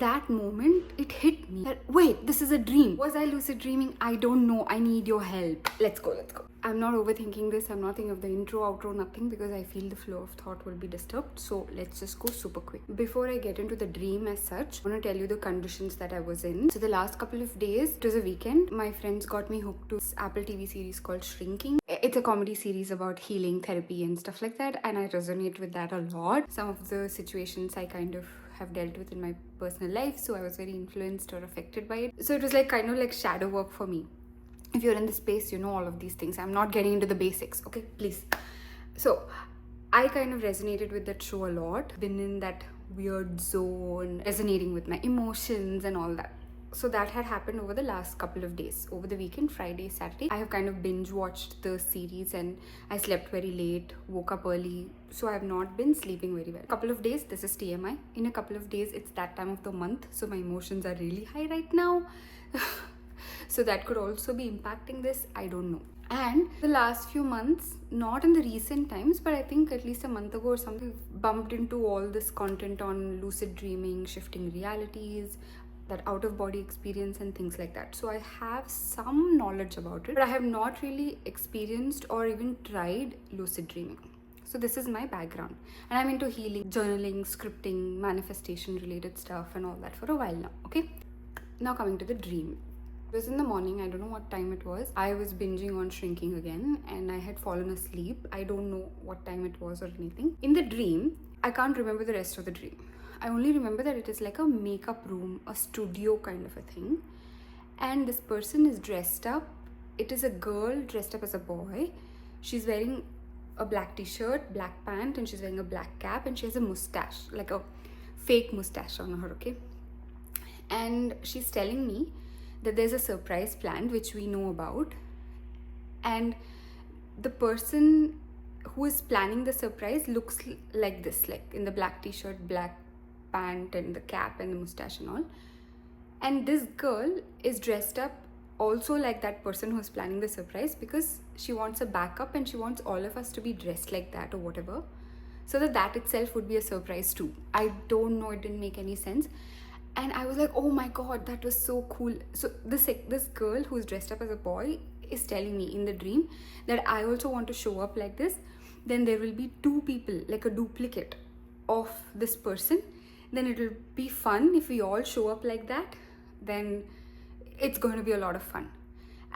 That moment, it hit me that, wait, this is a dream. Was I lucid dreaming? I don't know. I need your help. Let's go. I'm not overthinking this. I'm not thinking of the intro, outro, nothing, because I feel the flow of thought will be disturbed. So let's just go super quick. Before I get into the dream as such, I want to tell you the conditions that I was in. So the last couple of days, it was a weekend. My friends got me hooked to this Apple TV series called Shrinking. It's a comedy series about healing, therapy and stuff like that. And I resonate with that a lot. Some of the situations I kind of have dealt with in my personal life, so I was very influenced or affected by it. So it was like kind of like shadow work for me. If you're in the space, you know all of these things. I'm not getting into the basics, okay, please. So I kind of resonated with that show a lot, been in that weird zone, resonating with my emotions and all that. So that had happened over the last couple of days. Over the weekend, Friday, Saturday, I have kind of binge watched the series and I slept very late, woke up early. So I have not been sleeping very well. A couple of days, this is TMI. In a couple of days, it's that time of the month. So my emotions are really high right now. So that could also be impacting this. I don't know. And the last few months, not in the recent times, but I think at least a month ago or something, bumped into all this content on lucid dreaming, shifting realities, that out of body experience and things like that. So I have some knowledge about it, but I have not really experienced or even tried lucid dreaming. So this is my background, and I'm into healing, journaling, scripting, manifestation related stuff and all that for a while now. Okay, now coming to the dream. It was in the morning, I don't know what time it was. I was binging on Shrinking again and I had fallen asleep. I don't know what time it was or anything. In the dream, I can't remember the rest of the dream. I only remember that it is like a makeup room, a studio kind of a thing. And this person is dressed up. It is a girl dressed up as a boy. She's wearing a black t-shirt, black pant, and she's wearing a black cap, and she has a mustache, like a fake mustache on her, okay? And she's telling me that there's a surprise planned, which we know about. And the person who is planning the surprise looks like this, like in the black t-shirt, black pant and the cap and the mustache and all. And this girl is dressed up also like that person who's planning the surprise, because she wants a backup and she wants all of us to be dressed like that or whatever, so that itself would be a surprise too. I don't know, it didn't make any sense. And I was like, oh my god, that was so cool. So this girl who's dressed up as a boy is telling me in the dream that I also want to show up like this. Then there will be two people, like a duplicate of this person. Then it will be fun if we all show up like that. Then it's going to be a lot of fun.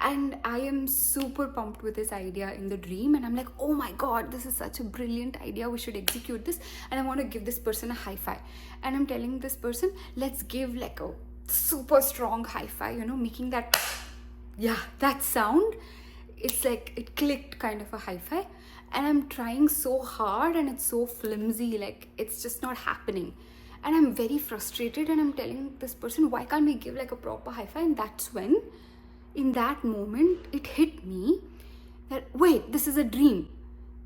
And I am super pumped with this idea in the dream, and I'm like, oh my god, this is such a brilliant idea, we should execute this. And I want to give this person a high five, and I'm telling this person, let's give like a super strong high five, you know, making that, yeah, that sound. It's like it clicked, kind of a high five. And I'm trying so hard and it's so flimsy, like it's just not happening. And I'm very frustrated, and I'm telling this person, why can't we give like a proper high five? And that's when, in that moment, it hit me that, wait, this is a dream.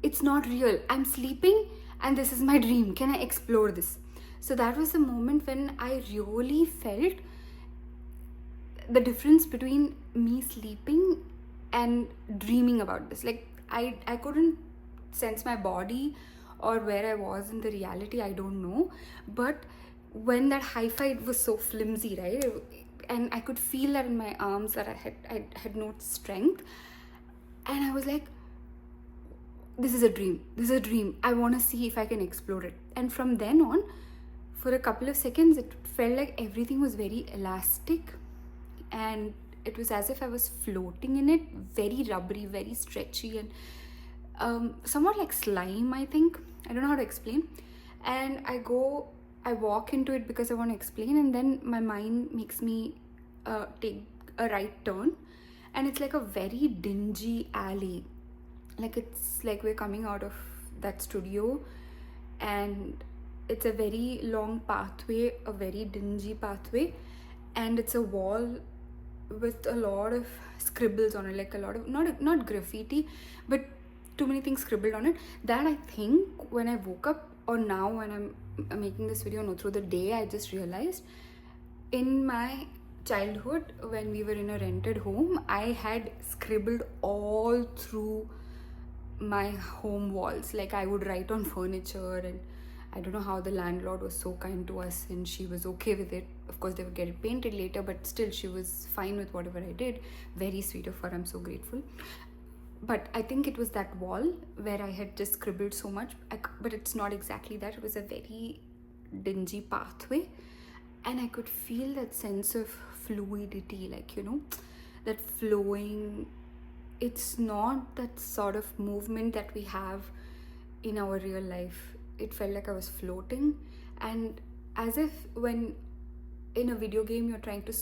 It's not real. I'm sleeping and this is my dream. Can I explore this? So that was the moment when I really felt the difference between me sleeping and dreaming about this. Like I couldn't sense my body or where I was in the reality, I don't know. But when that high five was so flimsy, right? And I could feel that in my arms, that I had no strength. And I was like, this is a dream. This is a dream. I want to see if I can explore it. And from then on, for a couple of seconds, it felt like everything was very elastic. And it was as if I was floating in it, very rubbery, very stretchy, and somewhat like slime, I think. I don't know how to explain. And I walk into it because I want to explain, and then my mind makes me take a right turn, and it's like a very dingy alley. Like it's like we're coming out of that studio, and it's a very long pathway, a very dingy pathway, and it's a wall with a lot of scribbles on it, like a lot of not graffiti, but too many things scribbled on it. That I think when I woke up, or now when I'm making this video, no, through the day, I just realized in my childhood, when we were in a rented home, I had scribbled all through my home walls. Like I would write on furniture, and I don't know how the landlord was so kind to us and she was okay with it. Of course, they would get it painted later, but still she was fine with whatever I did. Very sweet of her. I'm so grateful. But I think it was that wall where I had just scribbled so much, but it's not exactly that. It was a very dingy pathway, and I could feel that sense of fluidity, like, you know, that flowing. It's not that sort of movement that we have in our real life. It felt like I was floating, and as if when in a video game you're trying to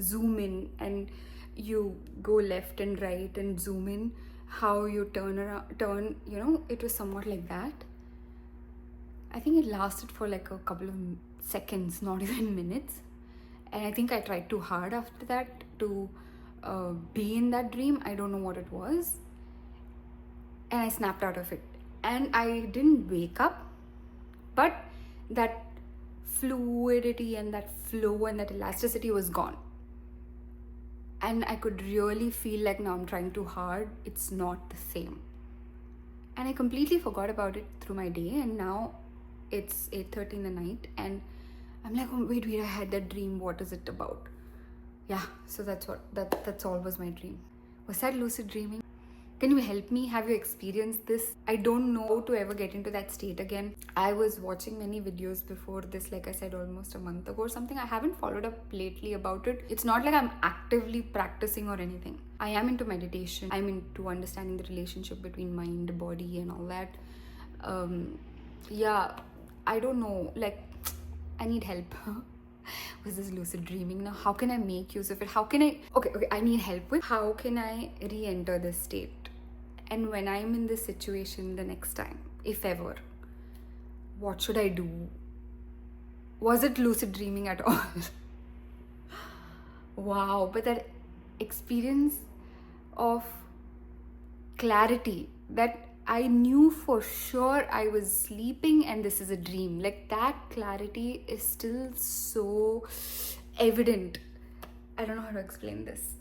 zoom in and you go left and right and zoom in, how you turn, you know, it was somewhat like that. I think it lasted for like a couple of seconds, not even minutes. And I think I tried too hard after that to be in that dream. I don't know what it was. And I snapped out of it. And I didn't wake up, but that fluidity and that flow and that elasticity was gone. And I could really feel like now I'm trying too hard. It's not the same. And I completely forgot about it through my day. And now it's 8:30 in the night. And I'm like, oh, wait, I had that dream. What is it about? Yeah, so that's all was my dream. Was that lucid dreaming? Can you help me? Have you experienced this? I don't know how to ever get into that state again. I was watching many videos before this, like I said, almost a month ago or something. I haven't followed up lately about it. It's not like I'm actively practicing or anything. I am into meditation. I'm into understanding the relationship between mind, body and all that. Yeah, I don't know. Like, I need help. Was this lucid dreaming now? How can I make use of it? How can okay, I need help with how can I re-enter this state? And when I'm in this situation the next time, if ever, what should I do? Was it lucid dreaming at all? Wow, but that experience of clarity, that I knew for sure I was sleeping and this is a dream. Like, that clarity is still so evident. I don't know how to explain this.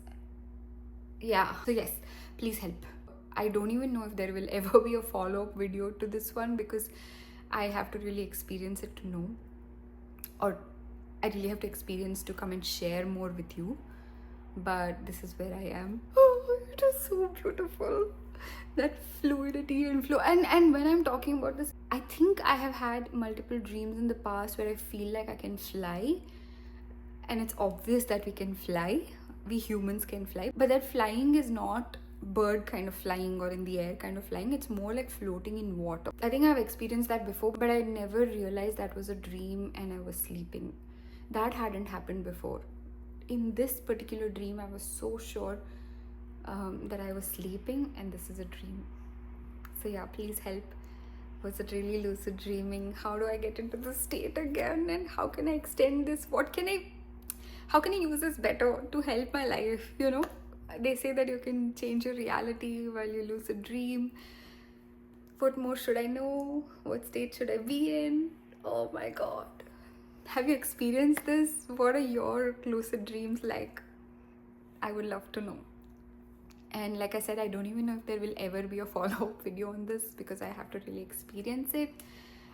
Yeah, so yes, please help. I don't even know if there will ever be a follow-up video to this one because I have to really experience it to know, or I really have to experience to come and share more with you. But this is where I am. Oh, it is so beautiful. That fluidity and flow. And when I'm talking about this, I think I have had multiple dreams in the past where I feel like I can fly. And it's obvious that we can fly. We humans can fly. But that flying is not bird kind of flying or in the air kind of flying. It's more like floating in water. I think I've experienced that before, but I never realized that was a dream and I was sleeping. That hadn't happened before. In this particular dream, I was so sure that I was sleeping and this is a dream. So yeah, please help. Was it really lucid dreaming? How do I get into this state again? And how can I extend this? How can I use this better to help my life? You know, they say that you can change your reality while you lucid dream. What more should I know? What state should I be in? Oh my God. Have you experienced this? What are your lucid dreams like? I would love to know. And like I said, I don't even know if there will ever be a follow-up video on this because I have to really experience it.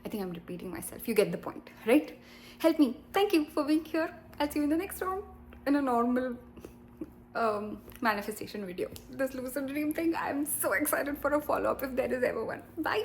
I think I'm repeating myself. You get the point, right? Help me. Thank you for being here. I'll see you in the next one in a normal manifestation video. This lucid dream thing, I'm so excited for a follow-up if there is ever one. Bye!